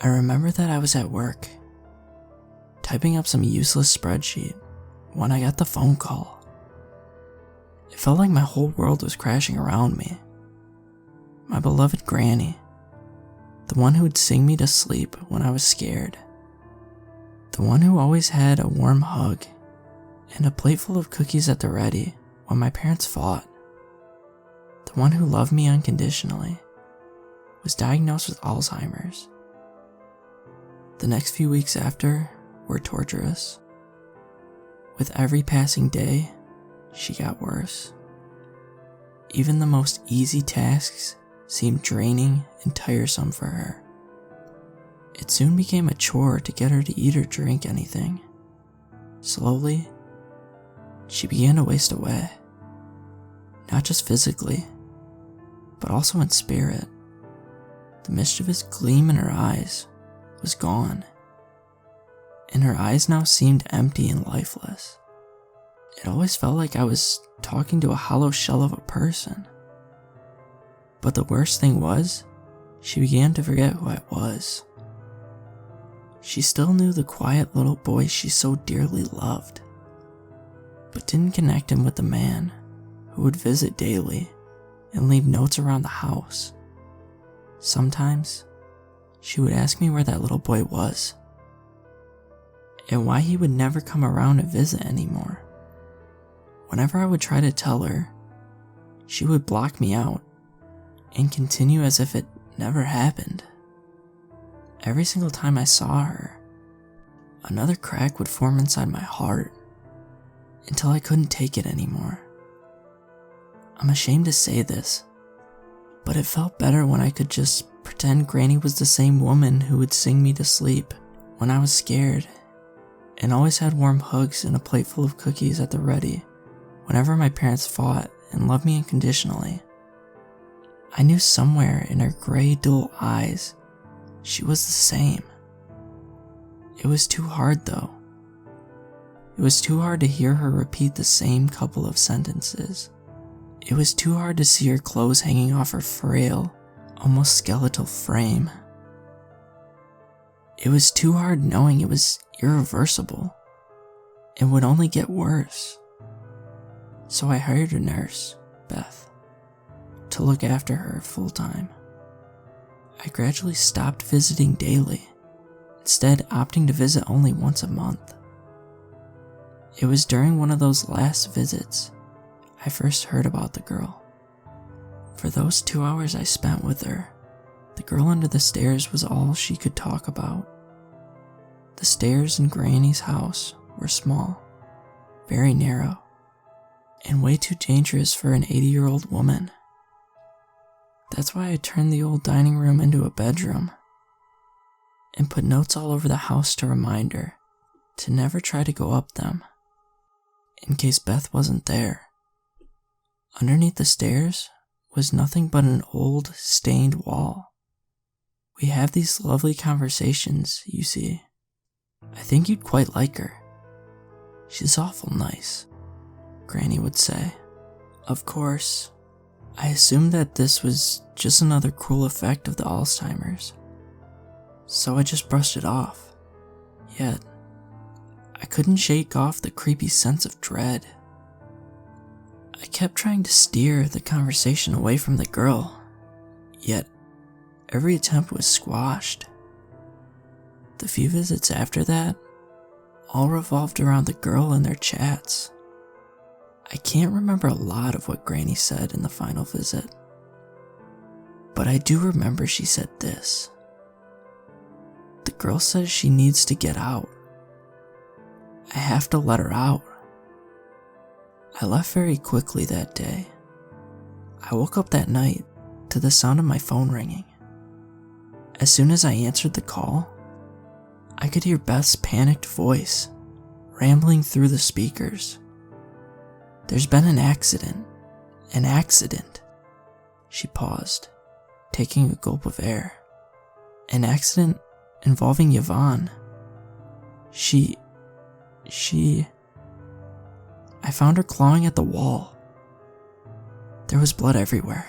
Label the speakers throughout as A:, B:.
A: I remember that I was at work, typing up some useless spreadsheet, when I got the phone call. It felt like my whole world was crashing around me. My beloved Granny, the one who would sing me to sleep when I was scared, the one who always had a warm hug and a plate full of cookies at the ready when my parents fought, the one who loved me unconditionally, was diagnosed with Alzheimer's. The next few weeks after were torturous. With every passing day, she got worse. Even the most easy tasks seemed draining and tiresome for her. It soon became a chore to get her to eat or drink anything. Slowly, she began to waste away. Not just physically, but also in spirit. The mischievous gleam in her eyes was gone, and her eyes now seemed empty and lifeless. It always felt like I was talking to a hollow shell of a person. But the worst thing was, she began to forget who I was. She still knew the quiet little boy she so dearly loved, but didn't connect him with the man who would visit daily and leave notes around the house. Sometimes, she would ask me where that little boy was, and why he would never come around to visit anymore. Whenever I would try to tell her, she would block me out and continue as if it never happened. Every single time I saw her, another crack would form inside my heart until I couldn't take it anymore. I'm ashamed to say this, but it felt better when I could just pretend Granny was the same woman who would sing me to sleep when I was scared, and always had warm hugs and a plate full of cookies at the ready whenever my parents fought and loved me unconditionally. I knew somewhere in her gray, dull eyes she was the same. It was too hard though. It was too hard to hear her repeat the same couple of sentences. It was too hard to see her clothes hanging off her frail, almost skeletal frame. It was too hard knowing it was irreversible and would only get worse. So I hired a nurse, Beth, to look after her full time. I gradually stopped visiting daily, instead opting to visit only once a month. It was during one of those last visits I first heard about the girl. For those 2 hours I spent with her, the girl under the stairs was all she could talk about. The stairs in Granny's house were small, very narrow, and way too dangerous for an 80-year-old woman. That's why I turned the old dining room into a bedroom and put notes all over the house to remind her to never try to go up them, in case Beth wasn't there. Underneath the stairs was nothing but an old, stained wall. We have these lovely conversations, you see. I think you'd quite like her. She's awful nice, Granny would say. Of course, I assumed that this was just another cruel effect of the Alzheimer's, so I just brushed it off. Yet, I couldn't shake off the creepy sense of dread. I kept trying to steer the conversation away from the girl, yet every attempt was squashed. The few visits after that all revolved around the girl and their chats. I can't remember a lot of what Granny said in the final visit, but I do remember she said this. The girl says she needs to get out. I have to let her out. I left very quickly that day. I woke up that night to the sound of my phone ringing. As soon as I answered the call, I could hear Beth's panicked voice rambling through the speakers. There's been an accident. An accident. She paused, taking a gulp of air. An accident involving Yvonne. I found her clawing at the wall. There was blood everywhere.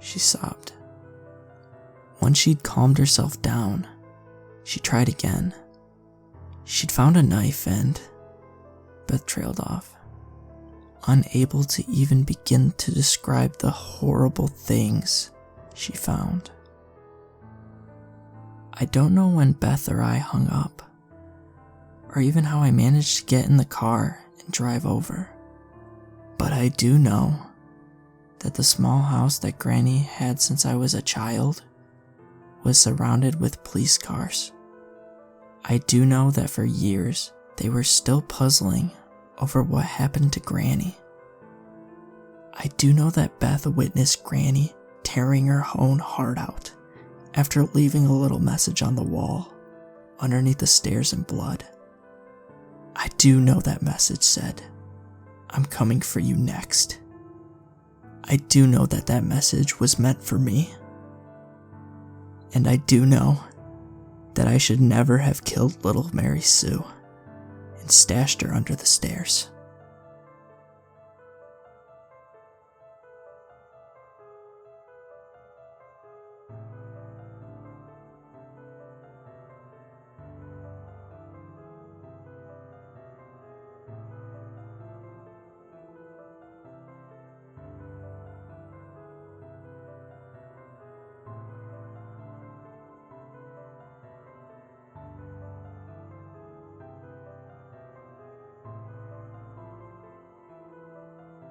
A: She sobbed. Once she'd calmed herself down, she tried again. She'd found a knife and Beth trailed off, unable to even begin to describe the horrible things she found. I don't know when Beth or I hung up, or even how I managed to get in the car and drive over. But I do know that the small house that Granny had since I was a child was surrounded with police cars. I do know that for years they were still puzzling over what happened to Granny. I do know that Beth witnessed Granny tearing her own heart out after leaving a little message on the wall underneath the stairs in blood. I do know that message said, "I'm coming for you next." I do know that that message was meant for me. And I do know that I should never have killed little Mary Sue and stashed her under the stairs.